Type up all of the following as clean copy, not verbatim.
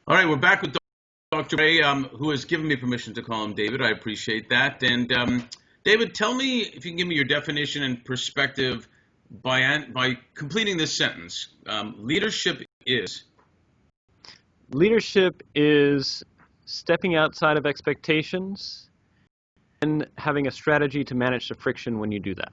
All right, we're back with Dr. Bray, who has given me permission to call him David. I appreciate that. And David, tell me if you can give me your definition and perspective by completing this sentence. Leadership is. Leadership is stepping outside of expectations and having a strategy to manage the friction when you do that.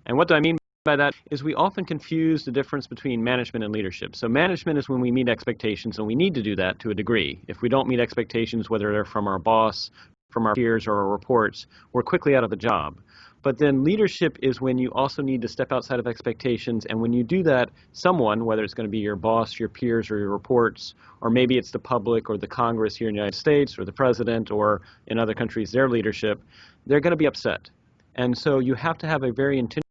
And what do I mean by that is we often confuse the difference between management and leadership. So management is when we meet expectations, and we need to do that to a degree. If we don't meet expectations, whether they're from our boss, from our peers, or our reports, we're quickly out of the job. But then leadership is when you also need to step outside of expectations, and when you do that, someone, whether it's going to be your boss, your peers, or your reports, or maybe it's the public or the Congress here in the United States, or the president, or in other countries, their leadership, they're going to be upset. And so you have to have a very intentional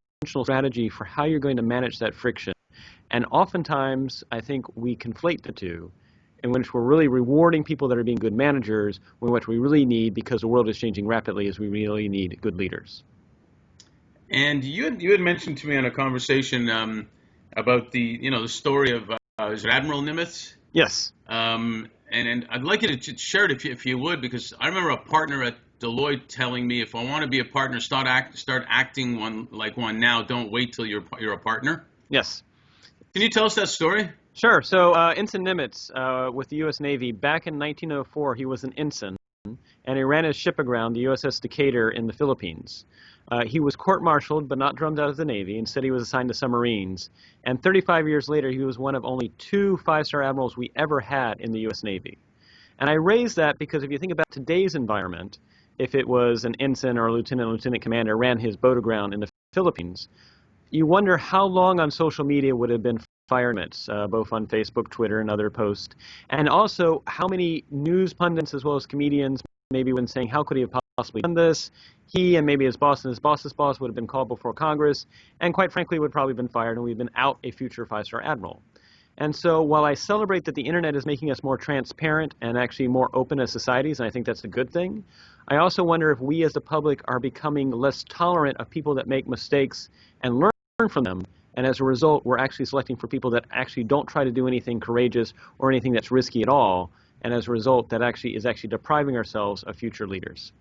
strategy for how you're going to manage that friction. And oftentimes, I think we conflate the two, in which we're really rewarding people that are being good managers, when what we really need, because the world is changing rapidly, is we really need good leaders. And you had mentioned to me on a conversation about the story of is it Admiral Nimitz? Yes. And I'd like you to share it if you would, because I remember a partner at Deloitte telling me, if I want to be a partner, start acting like one now. Don't wait till you're a partner. Yes. Can you tell us that story? Sure. So Ensign Nimitz with the U.S. Navy, back in 1904, he was an ensign, and he ran his ship aground, the USS Decatur, in the Philippines. He was court-martialed but not drummed out of the Navy. Instead, he was assigned to submarines. And 35 years later, he was one of only 2 5-star admirals we ever had in the U.S. Navy. And I raise that because if you think about today's environment, if it was an ensign or a lieutenant commander ran his boat aground in the Philippines, you wonder how long on social media would have been firements, both on Facebook, Twitter, and other posts. And also, how many news pundits as well as comedians maybe when saying, how could he have possibly done this? He and maybe his boss and his boss's boss would have been called before Congress, and quite frankly would probably have been fired, and we've been out a future 5-star admiral. And so while I celebrate that the internet is making us more transparent and actually more open as societies, and I think that's a good thing, I also wonder if we as the public are becoming less tolerant of people that make mistakes and learn from them. And as a result, we're actually selecting for people that actually don't try to do anything courageous or anything that's risky at all. And as a result, that actually is depriving ourselves of future leaders.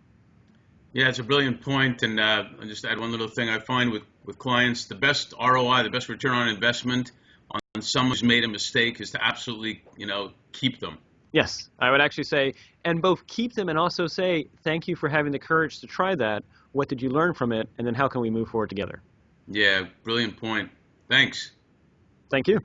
Yeah, it's a brilliant point. And I'll just add one little thing. I find with clients, the best ROI, the best return on investment on someone who's made a mistake is to absolutely, keep them. Yes, I would actually say, and both keep them and also say, thank you for having the courage to try that. What did you learn from it? And then how can we move forward together? Yeah, brilliant point. Thanks. Thank you.